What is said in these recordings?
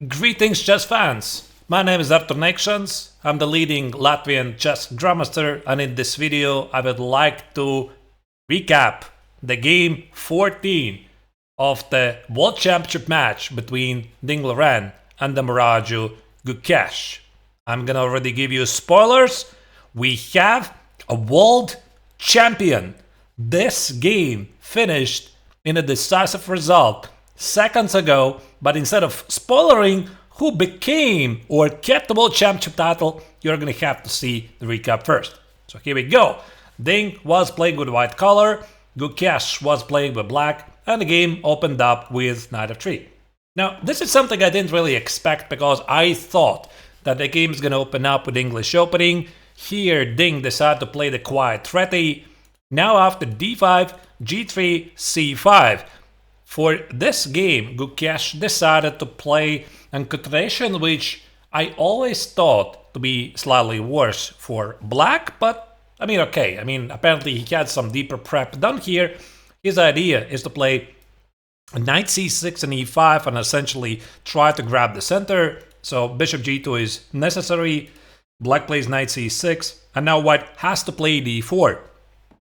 Greetings, chess fans! My name is Arturs Neiksans. I'm the leading Latvian chess grandmaster, and in this video I would like to recap the game 14 of the World Championship match between Liren and Dommaraju Gukesh. I'm gonna already give you spoilers. We have a world champion. This game finished in a decisive result seconds ago, but instead of spoilering who became or kept the world championship title, you're gonna have to see the recap first. So here we go. Ding was playing with white color, Gukesh was playing with black, and the game opened up with knight f3. Now, this is something I didn't really expect because I thought that the game is gonna open up with English opening. Here, Ding decided to play the quiet treaty. Now after d5, g3, c5. For this game, Gukesh decided to play a continuation which I always thought to be slightly worse for black, but okay. Apparently he had some deeper prep done here. His idea is to play knight c6 and e5 and essentially try to grab the center. So bishop g2 is necessary. Black plays knight c6, and now white has to play d4.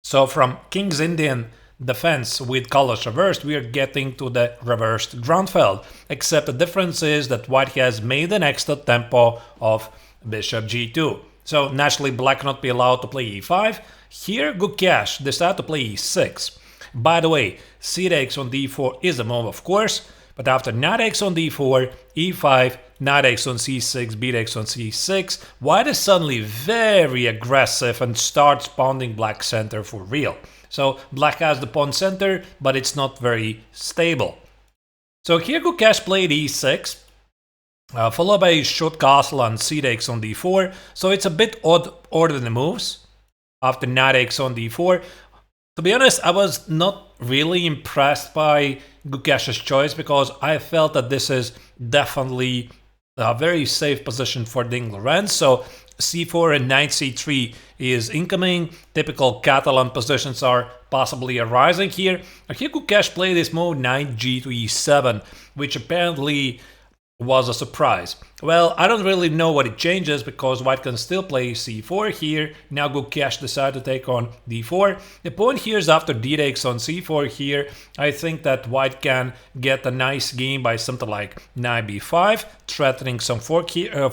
So from King's Indian defense with colors reversed, we are getting to the reversed Grunfeld, except the difference is that white has made an extra tempo of bishop g2. So naturally black cannot be allowed to play e5. Here Gukesh decided to play e6. By the way, c takes on d4 is a move, of course, but after knight takes on d4, e5, knight takes on c6, b takes on c6, white is suddenly very aggressive and starts pounding black center for real. So black has the pawn center, but it's not very stable. So here Gukesh played e6, followed by short castle and c takes on d4. So it's a bit odd order in the moves. After knight takes on d4. To be honest, I was not really impressed by Gukesh's choice because I felt that this is definitely a very safe position for Ding Liren. So c4 and knight c3 is incoming. Typical Catalan positions are possibly arising here. And here Gukesh played this move knight g to e7, which apparently was a surprise. Well, I don't really know what it changes because white can still play c4 here. Now Gukesh decided to take on d4. The point here is after d takes on c4 here, I think that white can get a nice game by something like knight b5, threatening some fork here on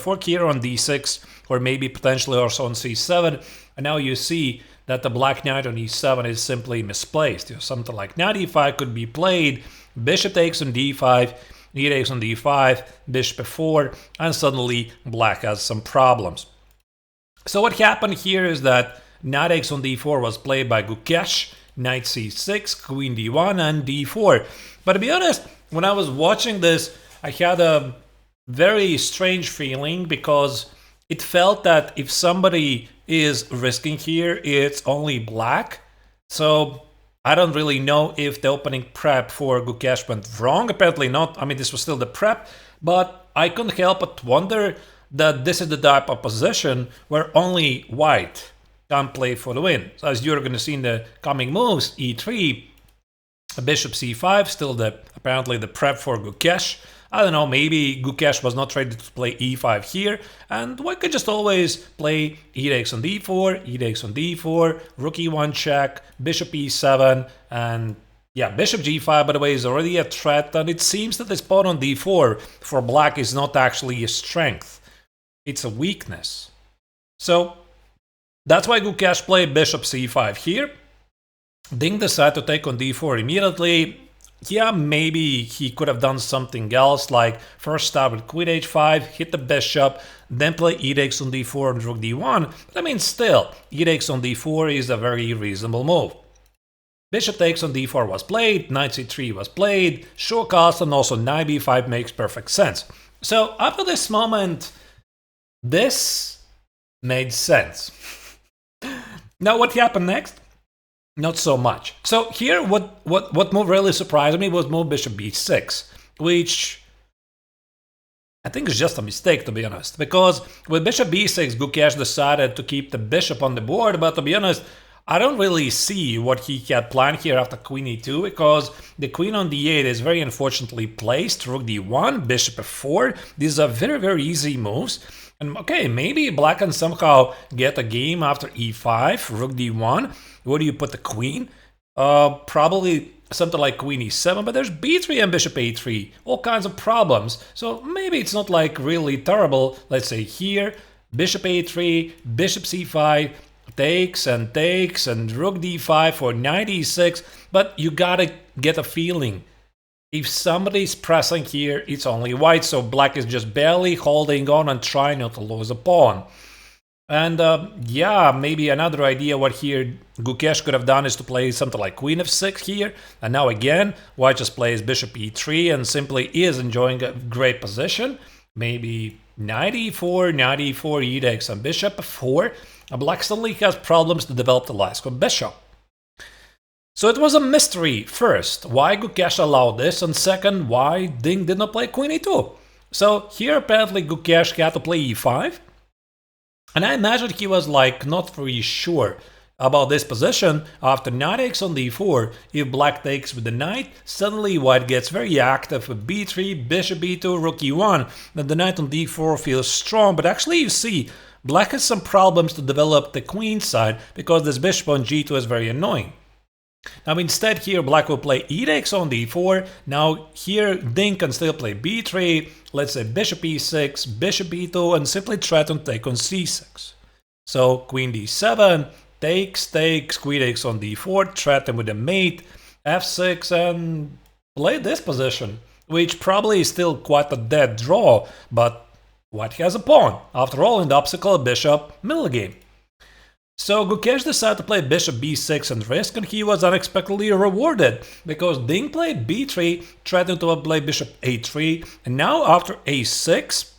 d6, or maybe potentially also on c7. And now you see that the black knight on e7 is simply misplaced. Something like knight e5 could be played, bishop takes on d5, e takes on d5, bishop f4, and suddenly black has some problems. So what happened here is that knight takes on d4 was played by Gukesh, knight c6, queen d1, and d4. But to be honest, when I was watching this, I had a very strange feeling because it felt that if somebody is risking here, it's only black. So I don't really know if the opening prep for Gukesh went wrong. Apparently not. This was still the prep, but I couldn't help but wonder that this is the type of position where only white can play for the win. So as you're going to see in the coming moves, e3, bishop c5, still apparently the prep for Gukesh. I don't know, maybe Gukesh was not ready to play e5 here, and white could just always play e takes on d4, e takes on d4, rook e1 check, bishop e7, and yeah, bishop g5, by the way, is already a threat, and it seems that this pawn on d4 for black is not actually a strength, it's a weakness. So that's why Gukesh played bishop c5 here. Ding decided to take on d4 immediately. Yeah, maybe he could have done something else, like first start with queen h5, hit the bishop, then play e takes on d4 and rook d1. But still, e takes on d4 is a very reasonable move. Bishop takes on d4 was played, knight c3 was played, short castle, and also knight b5 makes perfect sense. So after this moment, this made sense. Now what happened next? Not so much. So here, what move really surprised me was move bishop b6, which I think is just a mistake, to be honest. Because with bishop b6, Gukesh decided to keep the bishop on the board, but to be honest, I don't really see what he had planned here after queen e2, because the queen on d8 is very unfortunately placed. Rook d1, bishop f4. These are very, very easy moves. And okay, maybe black can somehow get a game after e5, rook d1. Where do you put the queen? Probably something like queen e7, but there's b3 and bishop a3. All kinds of problems. So maybe it's not like really terrible. Let's say here, bishop a3, bishop c5, takes and rook d5 for knight e6. But you gotta get a feeling. If somebody's pressing here, it's only white, so black is just barely holding on and trying not to lose a pawn. And yeah, maybe another idea what here Gukesh could have done is to play something like queen f6 here. And now again, white just plays bishop e3 and simply is enjoying a great position. Maybe knight e4, e takes, and bishop f4. And black suddenly has problems to develop the Lasco bishop. So it was a mystery, first, why Gukesh allowed this, and second, why Ding did not play queen e2. So here apparently Gukesh had to play e5, and I imagine he was like not very sure about this position. After knight takes on d4, if black takes with the knight, suddenly white gets very active with b3, bishop b2, rook e1, then the knight on d4 feels strong, but actually you see, black has some problems to develop the queen side because this bishop on g2 is very annoying. Now instead here black will play e takes on d4. Now here Ding can still play b3, let's say bishop e6, bishop b2, and simply try to take on c6. So queen d7, takes, queen takes on d4, threaten with a mate, f6, and play this position, which probably is still quite a dead draw, but white has a pawn. After all, in the obstacle bishop middle game. So Gukesh decided to play bishop b6 and risk, and he was unexpectedly rewarded, because Ding played b3, threatening to play bishop a3, and now after a6,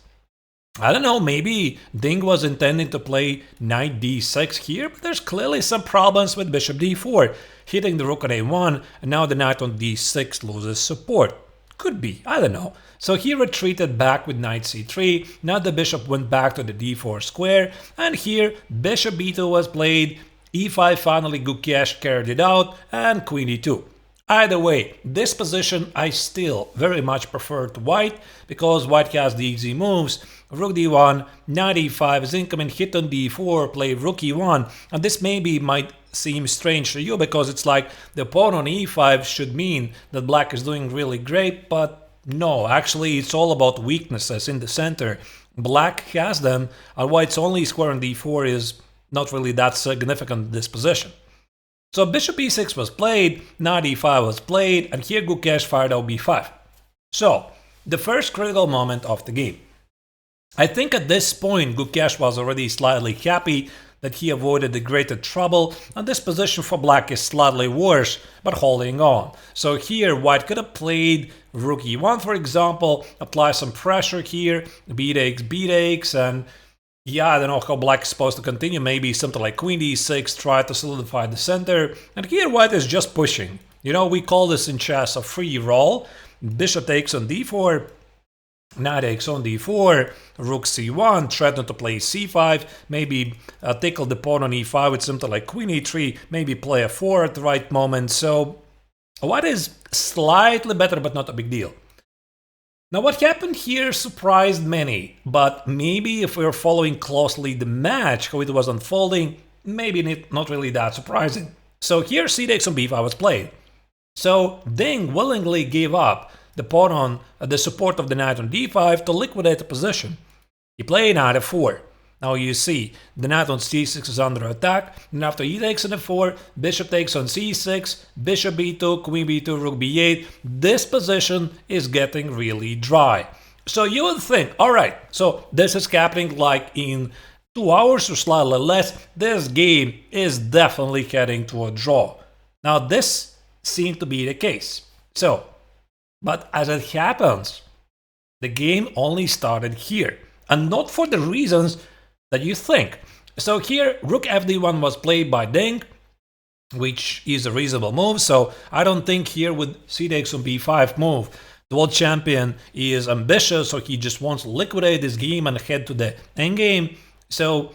I don't know, maybe Ding was intending to play knight d6 here, but there's clearly some problems with bishop d4, hitting the rook on a1, and now the knight on d6 loses support. Could be, I don't know. So he retreated back with knight c3, now the bishop went back to the d4 square, and here bishop b2 was played, e5 finally Gukesh carried it out, and queen e2. Either way, this position I still very much prefer to white, because white has the easy moves, rook d1, knight e5 is incoming, hit on d4, play rook e1, and this maybe might seem strange to you, because it's like the pawn on e5 should mean that black is doing really great, but no, actually it's all about weaknesses in the center. Black has them, and white's only square on d4 is not really that significant in this position. So bishop e6 was played, knight e5 was played, and here Gukesh fired out b5. So, the first critical moment of the game. I think at this point Gukesh was already slightly happy that he avoided the greater trouble, and this position for black is slightly worse, but holding on. So here white could have played rook e1 for example, apply some pressure here, b takes, and yeah, I don't know how black is supposed to continue, maybe something like queen d6, try to solidify the center, and here white is just pushing. You know, we call this in chess a free roll, bishop takes on d4, knight takes on d4, rook c1, threaten to play c5, maybe tickle the pawn on e5 with something like queen e3, maybe play a 4 at the right moment, so white is slightly better but not a big deal. Now what happened here surprised many, but maybe if we were following closely the match, how it was unfolding, maybe not really that surprising. So here c takes on b5 was played. So Ding willingly gave up the pawn on the support of the knight on d5 to liquidate the position. He played knight f4. Now you see, the knight on c6 is under attack, and after e takes on f4, bishop takes on c6, bishop b2, queen b2, rook b8, this position is getting really dry. So you would think, alright, so this is happening like in 2 hours or slightly less, this game is definitely heading to a draw. Now this seemed to be the case. So, but as it happens, the game only started here, and not for the reasons that you think. So here, rook fd1 was played by Ding, which is a reasonable move, so I don't think here with c takes on b5 move, the world champion is ambitious, so he just wants to liquidate this game and head to the endgame. So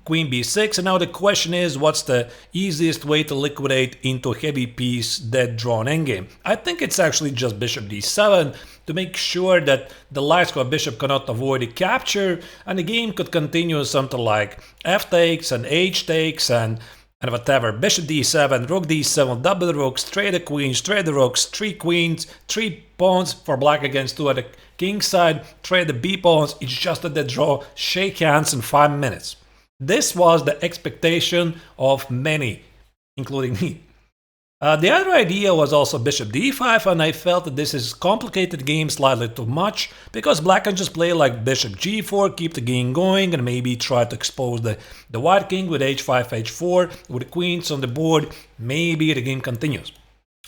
queen b6, and now the question is, what's the easiest way to liquidate into heavy piece dead drawn endgame? I think it's actually just bishop d7 to make sure that the light square bishop cannot avoid a capture, and the game could continue something like f takes and h takes and whatever. Bishop d7, rook d7, double rooks, trade the queens, trade the rooks, 3 queens, 3 pawns for black against 2 at the king side, trade the b pawns. It's just a dead draw, shake hands in 5 minutes. This was the expectation of many, including me. The other idea was also bishop d5, and I felt that this is complicated game slightly too much, because black can just play like bishop g4, keep the game going, and maybe try to expose the white king with h5, h4, with the queens on the board. Maybe the game continues.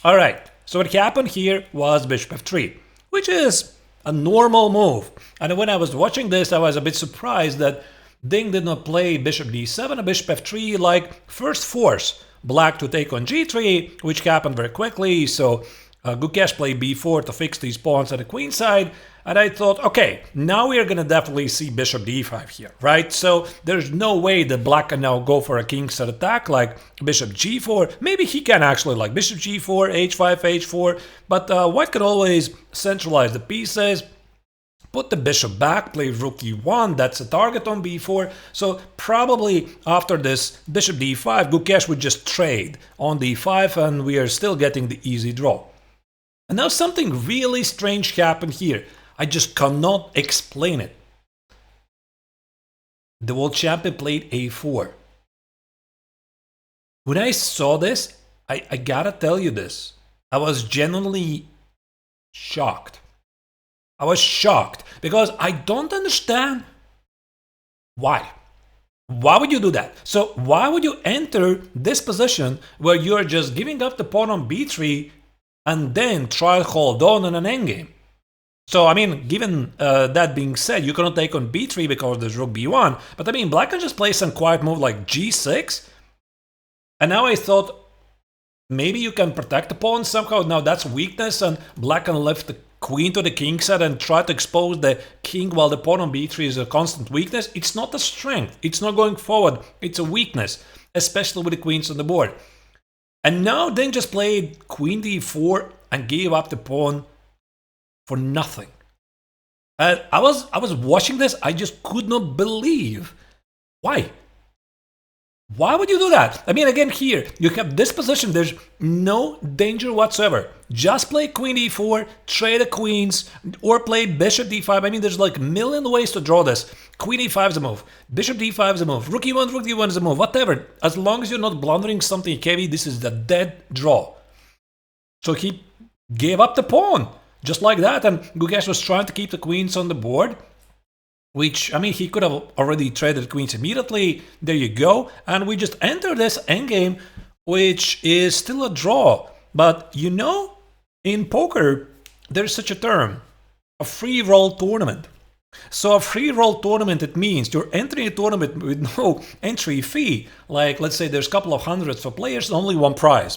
Alright, so what happened here was bishop f3, which is a normal move. And when I was watching this, I was a bit surprised that Ding did not play bishop d7 and bishop f3 like first force black to take on g3, which happened very quickly. So Gukesh played b4 to fix these pawns at the queen side, and I thought, okay, now we are gonna definitely see bishop d5 here, right? So there's no way that black can now go for a king side attack like bishop g4. Maybe he can actually, like bishop g4, h5, h4, but white can always centralize the pieces, put the bishop back, play rook e1, that's a target on b4. So probably after this bishop d5, Gukesh would just trade on d5, and we are still getting the easy draw. And now something really strange happened here. I just cannot explain it. The world champion played a4. When I saw this, I gotta tell you this, I was genuinely shocked. I was shocked because I don't understand why. Why would you do that? So why would you enter this position where you're just giving up the pawn on b3 and then try to hold on in an endgame? So I mean, given that being said, you cannot take on b3 because there's rook b1, but I mean, black can just play some quiet move like g6, and now I thought maybe you can protect the pawn somehow. Now that's weakness, and black can lift the queen to the king side and try to expose the king while the pawn on b3 is a constant weakness. It's not a strength, it's not going forward, it's a weakness, especially with the queens on the board. And now Ding just played queen d4 and gave up the pawn for nothing. And I was watching this, I just could not believe. Why? Why would you do that? I mean, again, here, you have this position, there's no danger whatsoever. Just play queen e4, trade the queens, or play bishop d5. I mean, there's like a million ways to draw this. Queen e5 is a move, bishop d5 is a move, rook d1 is a move, whatever. As long as you're not blundering something heavy, this is the dead draw. So he gave up the pawn, just like that, and Gukesh was trying to keep the queens on the board. Which, I mean, he could have already traded queens immediately. There you go. And we just enter this endgame, which is still a draw. But you know, in poker, there's such a term, a free roll tournament. So a free roll tournament, it means you're entering a tournament with no entry fee. Like, let's say there's a couple of hundreds for players, only one prize.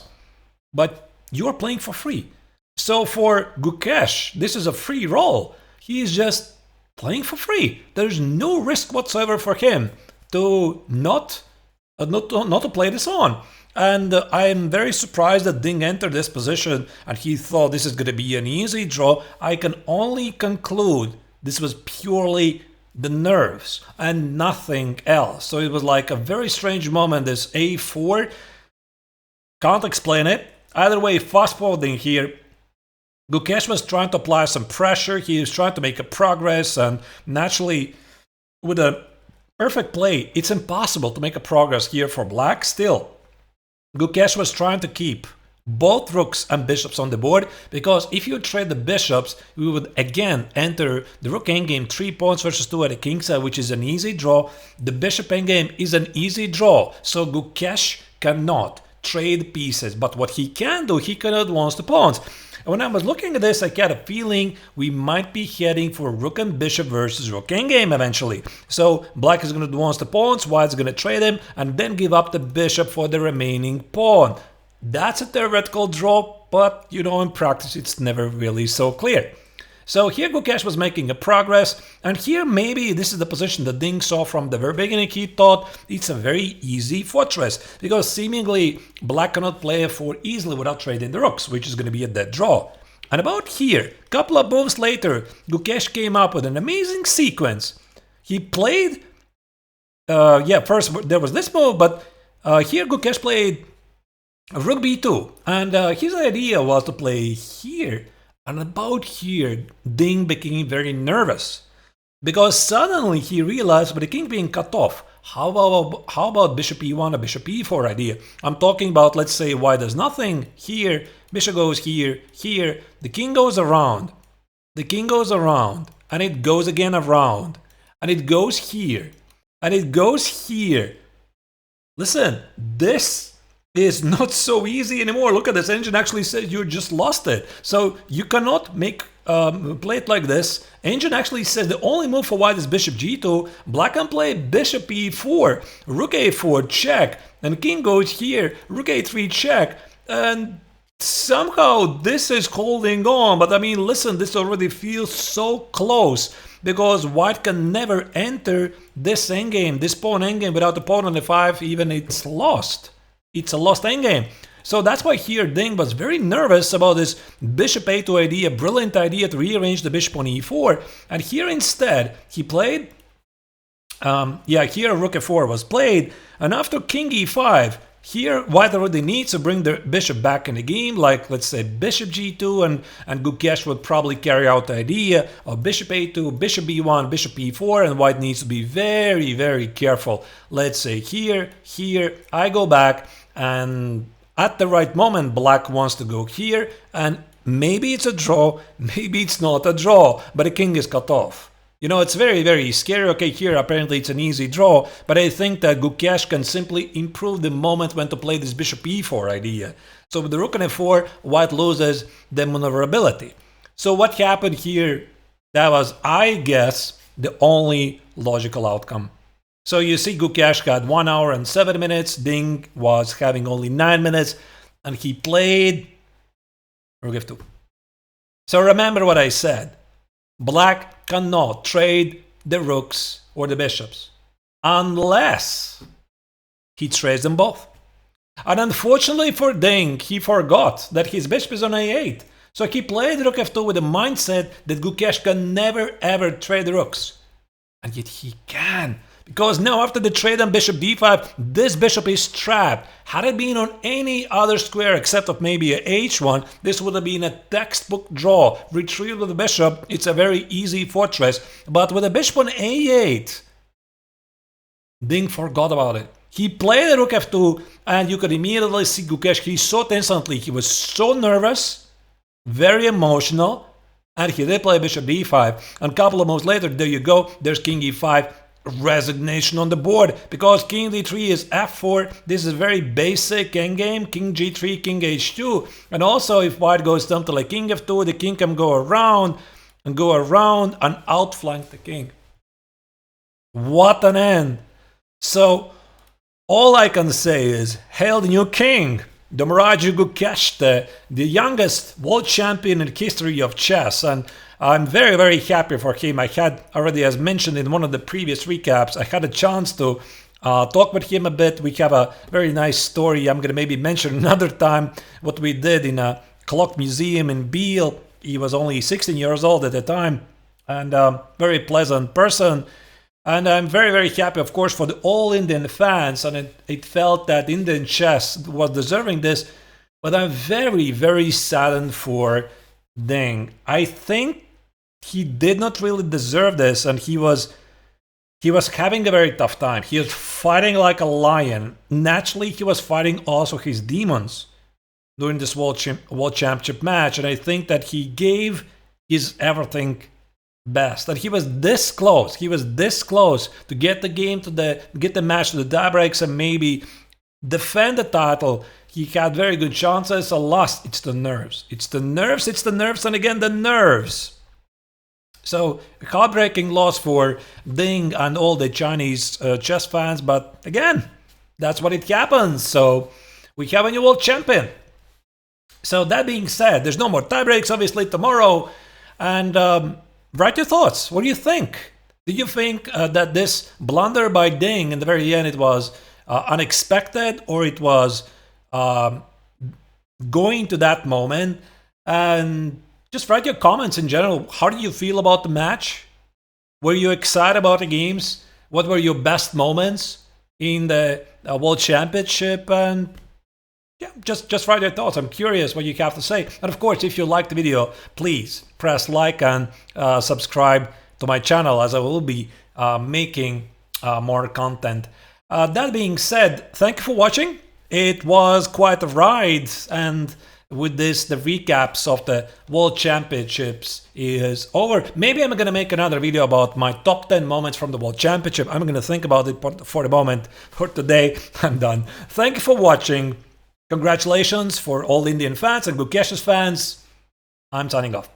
But you're playing for free. So for Gukesh, this is a free roll. He's just playing for free. There's no risk whatsoever for him to not to play this on. And I'm very surprised that Ding entered this position and he thought this is going to be an easy draw. I can only conclude this was purely the nerves and nothing else. So it was like a very strange moment, this a4. Can't explain it. Either way, fast forwarding here, Gukesh was trying to apply some pressure, he was trying to make a progress, and naturally, with a perfect play, it's impossible to make a progress here for black. Still, Gukesh was trying to keep both rooks and bishops on the board, because if you trade the bishops, we would again enter the rook endgame 3 pawns versus 2 at the king side, which is an easy draw. The bishop endgame is an easy draw, so Gukesh cannot trade pieces, but what he can do, he can advance the pawns. When I was looking at this, I got a feeling we might be heading for rook and bishop versus rook endgame eventually. So black is going to advance the pawns, white's going to trade them, and then give up the bishop for the remaining pawn. That's a theoretical draw, but you know, in practice it's never really so clear. So here Gukesh was making a progress, and here maybe this is the position that Ding saw from the very beginning. He thought it's a very easy fortress, because seemingly black cannot play f4 easily without trading the rooks, which is going to be a dead draw. And about here, a couple of moves later, Gukesh came up with an amazing sequence. He played, first there was this move, but here Gukesh played rook b2, and his idea was to play here. And about here, Ding became very nervous, because suddenly he realized with the king being cut off, how about bishop e1 or bishop e4 idea? I'm talking about, let's say, white does nothing here, bishop goes here, here, the king goes around, and it goes again around, and it goes here, and it goes here. Listen, this is not so easy anymore. Look at this, engine actually says you just lost it. So you cannot make play it like this. Engine actually says the only move for white is bishop g2. Black can play bishop e4, rook a4 check, and king goes here, rook a3 check, and somehow this is holding on. But I mean, listen, this already feels so close, because white can never enter this endgame, this pawn endgame, without the pawn on f5, even it's lost. It's a lost endgame. So that's why here Ding was very nervous about this bishop a2 idea, brilliant idea to rearrange the bishop on e4. And here instead, he played, here rook f4 was played. And after king e5, here white already needs to bring the bishop back in the game, like let's say bishop g2, and Gukesh would probably carry out the idea of bishop a2, bishop b1, bishop e4, and white needs to be very, very careful. Let's say here, I go back, and at the right moment black wants to go here, and maybe it's a draw, maybe it's not a draw, but the king is cut off. You know, it's very, very scary. Okay, here apparently it's an easy draw, but I think that Gukesh can simply improve the moment when to play this bishop e4 idea. So with the rook on f4, white loses the maneuverability. So what happened here, that was, I guess, the only logical outcome. So you see Gukesh had 1 hour and 7 minutes, Ding was having only 9 minutes, and he played rook f2. So remember what I said. Black cannot trade the rooks or the bishops unless he trades them both. And unfortunately for Ding, he forgot that his bishop is on a8. So he played rook f2 with the mindset that Gukesh can never ever trade the rooks. And yet he can. Because now after the trade on bishop d5, this bishop is trapped. Had it been on any other square except of maybe a h1, this would have been a textbook draw. Retreat with the bishop, it's a very easy fortress. But with a bishop on a8, Ding forgot about it. He played rook f2, and you could immediately see Gukesh. He saw it instantly. He was so nervous, very emotional, and he did play bishop d5. And a couple of moves later, there you go, there's king e5. Resignation on the board, because king d3 is f4. This is very basic endgame. King g3, king h2, and also if white goes down to like king f2, the king can go around and outflank the king. What an end! So all I can say is, hail the new king, Dommaraju Gukesh, the youngest world champion in the history of chess, and I'm very, very happy for him. I had already, as mentioned in one of the previous recaps, I had a chance to talk with him a bit. We have a very nice story. I'm going to maybe mention another time what we did in a clock museum in Biel. He was only 16 years old at the time, and very pleasant person. And I'm very, very happy, of course, for the all Indian fans, and it felt that Indian chess was deserving this. But I'm very, very saddened for Ding. I think he did not really deserve this, and he was having a very tough time. He was fighting like a lion. Naturally, he was fighting also his demons during this world championship match, and I think that he gave his everything best. That he was this close. He was this close to get the game get the match to the tie breaks and maybe defend the title. He had very good chances. Lost. It's the nerves. It's the nerves. It's the nerves, and again the nerves. So, heartbreaking loss for Ding and all the Chinese chess fans, but again, that's what it happens. So, we have a new world champion. So, that being said, there's no more tiebreaks, obviously, tomorrow. And write your thoughts. What do you think? Do you think that this blunder by Ding in the very end, it was unexpected, or it was going to that moment? And just write your comments in general. How did you feel about the match? Were you excited about the games? What were your best moments in the World Championship? And yeah, just write your thoughts. I'm curious what you have to say. And of course, if you liked the video, please press like and subscribe to my channel, as I will be making more content. That being said, thank you for watching. It was quite a ride, and with this, the recaps of the World Championships is over. Maybe I'm gonna make another video about my top 10 moments from the World Championship. I'm gonna think about it for the moment. For today, I'm done. Thank you for watching. Congratulations for all Indian fans and Gukesh's fans. I'm signing off.